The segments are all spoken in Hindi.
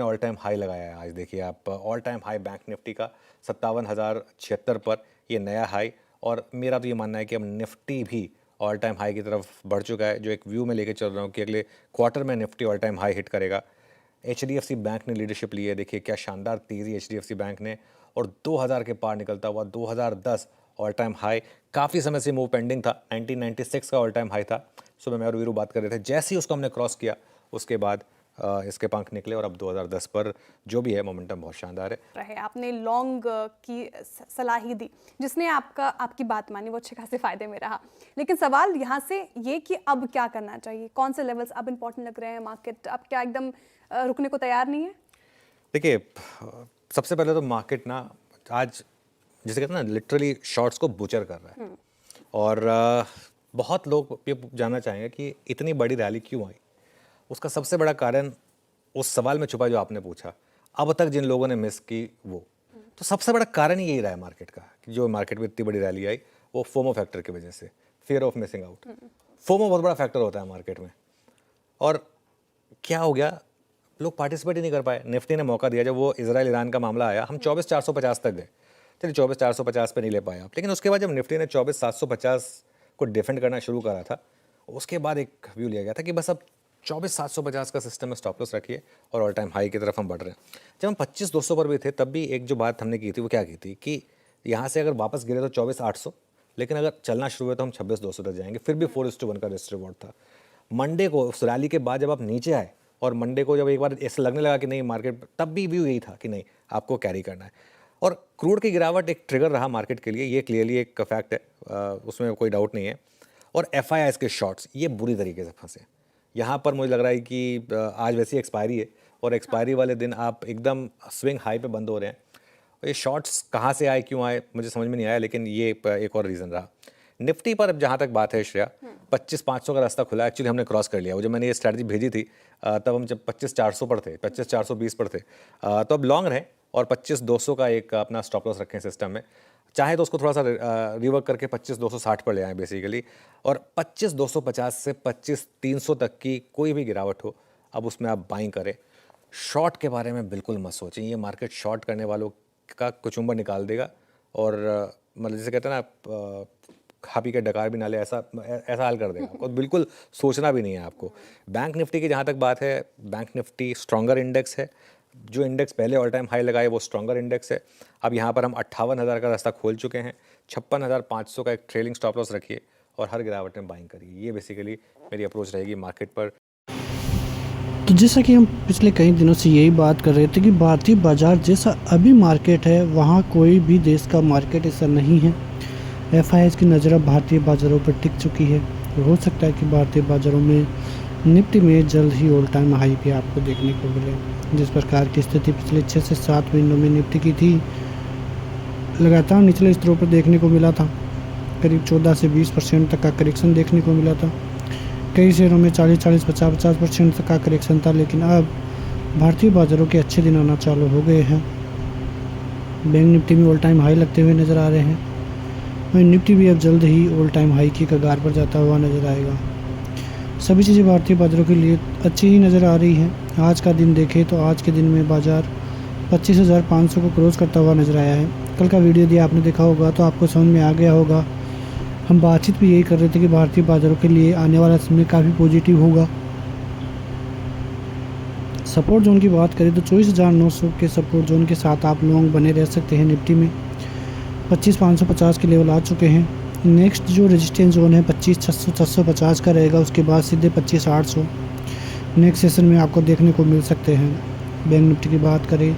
ऑल टाइम हाई लगाया है। आज देखिए आप, all time high bank Nifty का 57,076 पर, ये नया हाई। और मेरा तो ये मानना है कि अब निफ्टी भी ऑल टाइम हाई की तरफ बढ़ चुका है। जो एक व्यू में लेके चल रहा हूँ कि अगले क्वार्टर में Nifty all time high hit करेगा। HDFC बैंक ने लीडरशिप ली है। देखिए क्या शानदार तेज़ी HDFC बैंक ने, और 2000 के पार निकलता हुआ 2010 ऑल टाइम हाई। काफ़ी समय से मूव पेंडिंग था, 1996 का ऑल टाइम हाई था। सुबह मैं और वीरू बात कर रहे थे, जैसे ही उसको हमने क्रॉस किया उसके बाद इसके पंख निकले, और अब 2010 पर जो भी है मोमेंटम बहुत शानदार है। रहे आपने लॉन्ग की सलाह ही दी, जिसने आपकी बात मानी वो अच्छे खासे फायदे में रहा। लेकिन सवाल यहाँ से ये कि अब क्या करना चाहिए, कौन से लेवल्स अब इंपॉर्टेंट लग रहे हैं, मार्केट अब क्या एकदम रुकने को तैयार नहीं है? देखिए सबसे पहले तो मार्केट ना आज जैसे कहते हैं ना, लिटरली शॉर्ट्स को बुचर कर रहा है। और बहुत लोग ये जानना चाहेंगे कि इतनी बड़ी रैली क्यों आई। उसका सबसे बड़ा कारण उस सवाल में छुपा जो आपने पूछा, अब तक जिन लोगों ने मिस की वो। तो सबसे बड़ा कारण यही रहा है मार्केट का, कि जो मार्केट में इतनी बड़ी रैली आई वो फोमो फैक्टर की वजह से, fear of missing out. FOMO बहुत बड़ा फैक्टर होता है मार्केट में। और क्या हो गया, लोग पार्टिसिपेट ही नहीं कर पाए। निफ्टी ने मौका दिया, जब वो इजराइल ईरान का मामला आया हम 24,450 तक गए। चलिए 24,450 पे नहीं ले पाए आप, लेकिन उसके बाद जब निफ्टी ने 24,750 को डिफेंड करना शुरू करा था, उसके बाद एक व्यू लिया गया था कि बस अब 24,750 का सिस्टम में स्टॉप लॉस रखिए और ऑल टाइम हाई की तरफ हम बढ़ रहे हैं। जब हम 25,200 पर भी थे तब भी एक जो बात हमने की थी वो क्या की थी कि यहाँ से अगर वापस गिरे तो 24,800, लेकिन अगर चलना शुरू हुआ तो हम 26,200 तक जाएंगे। फिर भी 4:1 का रिस्क रिवॉर्ड था। मंडे को उस रैली के बाद जब आप नीचे आए और मंडे को जब एक बार ऐसा लगने लगा कि नहीं मार्केट, तब भी व्यू यही था कि नहीं आपको कैरी करना है। और क्रूड की गिरावट एक ट्रिगर रहा मार्केट के लिए, ये क्लियरली एक फैक्ट है, उसमें कोई डाउट नहीं है। और FIIs के शॉर्ट्स ये बुरी तरीके से फंसे। यहाँ पर मुझे लग रहा है कि आज वैसी एक्सपायरी है और एक्सपायरी वाले दिन आप एकदम स्विंग हाई पे बंद हो रहे हैं। ये शॉर्ट्स कहाँ से आए, क्यों आए, मुझे समझ में नहीं आया, लेकिन ये एक और रीज़न रहा। निफ्टी पर अब जहाँ तक बात है श्रेया, 25,500 का रास्ता खुला। एक्चुअली हमने क्रॉस कर लिया। वो जब मैंने ये स्ट्रैटेजी भेजी थी तब हम जब 25,400 पर थे, 25,420 पर थे, तो अब लॉन्ग रहे और 25,200 का एक अपना स्टॉप लॉस रखें सिस्टम में। चाहे तो उसको थोड़ा सा रिवर्क करके 25,260 पर ले आए बेसिकली। और 25,250 से 25,300 तक की कोई भी गिरावट हो, अब उसमें आप बाइंग करें। शॉर्ट के बारे में बिल्कुल मत सोचें, ये मार्केट शॉर्ट करने वालों का कुचुम्बर निकाल देगा। और मतलब जैसे कहते हैं ना, खा पी के डकार भी ना ले, ऐसा ऐसा हाल कर देगा आपको। बिल्कुल सोचना भी नहीं है आपको। बैंक निफ्टी की जहाँ तक बात है, बैंक निफ्टी स्ट्रॉन्गर इंडेक्स है। जो इंडेक्स पहले ऑल टाइम हाई लगाए वो स्ट्रॉन्गर इंडेक्स है। अब यहाँ पर हम 58,000 का रास्ता खोल चुके हैं। 56,500 का एक ट्रेलिंग स्टॉप लॉस रखिए और हर गिरावट में बाइंग करिए। ये बेसिकली मेरी अप्रोच रहेगी मार्केट पर। तो जैसा कि हम पिछले कई दिनों से यही बात कर रहे थे कि भारतीय बाज़ार जैसा अभी मार्केट है वहाँ कोई भी देश का मार्केट ऐसा नहीं है। FIIs की नज़र अब भारतीय बाज़ारों पर टिक चुकी है। हो सकता है कि भारतीय बाज़ारों में निफ्टी में जल्द ही ऑल टाइम हाई भी आपको देखने को मिले। जिस प्रकार की स्थिति पिछले 6 से 7 महीनों में निफ्टी की थी, लगातार निचले स्तरों पर देखने को मिला था। करीब 14 से 20% तक का करेक्शन देखने को मिला था। कई शेयरों में 40-40, 50-50% तक का करेक्शन था। लेकिन अब भारतीय बाज़ारों के अच्छे दिन आना चालू हो गए हैं। बैंक निफ्टी में ऑल टाइम हाई लगते हुए नज़र आ रहे हैं। वहीं निफ्टी भी अब जल्द ही ऑल टाइम हाई की कगार पर जाता हुआ नज़र आएगा। सभी चीज़ें भारतीय बाज़ारों के लिए अच्छी ही नज़र आ रही है। आज का दिन देखें तो आज के दिन में बाज़ार 25,500 को क्रॉस करता हुआ नज़र आया है। कल का वीडियो यदि आपने देखा होगा तो आपको समझ में आ गया होगा। हम बातचीत भी यही कर रहे थे कि भारतीय बाज़ारों के लिए आने वाला समय काफ़ी पॉजिटिव होगा। सपोर्ट जोन की बात करें तो 24,900 के सपोर्ट जोन के साथ आप लॉन्ग बने रह सकते हैं। निफ्टी में 25,550 के लेवल आ चुके हैं। नेक्स्ट जो रेजिस्टेंस जोन है 25,650 का रहेगा। उसके बाद सीधे 25,800 नेक्स्ट सेशन में आपको देखने को मिल सकते हैं। बैंक निफ्टी की बात करें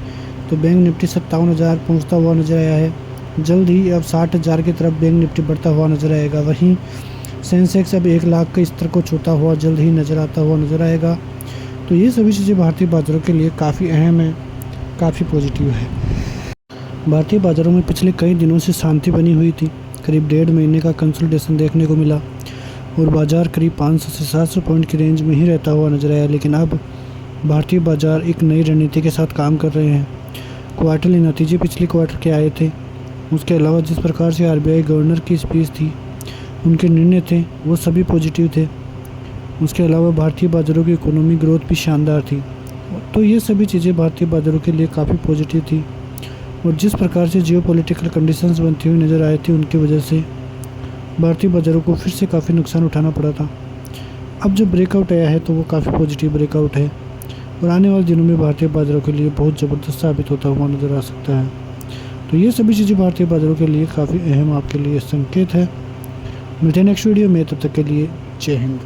तो बैंक निफ्टी 57,000 पहुँचता हुआ नज़र आया है। जल्द ही अब 60,000 की तरफ बैंक निफ्टी बढ़ता हुआ नज़र आएगा। वहीं सेंसेक्स अब 1 लाख के स्तर को छूता हुआ जल्द ही नज़र आता हुआ नज़र आएगा। तो ये सभी चीज़ें भारतीय बाज़ारों के लिए काफ़ी अहम है, काफ़ी पॉजिटिव है। भारतीय बाज़ारों में पिछले कई दिनों से शांति बनी हुई थी। करीब 1.5 महीने का कंसोलिडेशन देखने को मिला और बाज़ार करीब 500 से 700 पॉइंट की रेंज में ही रहता हुआ नजर आया। लेकिन अब भारतीय बाज़ार एक नई रणनीति के साथ काम कर रहे हैं। क्वार्टरली नतीजे पिछले क्वार्टर के आए थे। उसके अलावा जिस प्रकार से RBI गवर्नर की स्पीच थी, उनके निर्णय थे, वो सभी पॉजिटिव थे। उसके अलावा भारतीय बाज़ारों की इकोनॉमी ग्रोथ भी शानदार थी। तो ये सभी चीज़ें भारतीय बाज़ारों के लिए काफ़ी पॉजिटिव थी। और जिस प्रकार से जियोपॉलिटिकल कंडीशंस बनती हुई नज़र आई थी, उनकी वजह से भारतीय बाज़ारों को फिर से काफ़ी नुकसान उठाना पड़ा था। अब जो ब्रेकआउट आया है तो वो काफ़ी पॉजिटिव ब्रेकआउट है और आने वाले दिनों में भारतीय बाज़ारों के लिए बहुत ज़बरदस्त साबित होता हुआ नज़र आ सकता है। तो ये सभी चीज़ें भारतीय बाज़ारों के लिए काफ़ी अहम आपके लिए संकेत है। मिलते हैं नेक्स्ट वीडियो में, तब तक के लिए जय हिंद।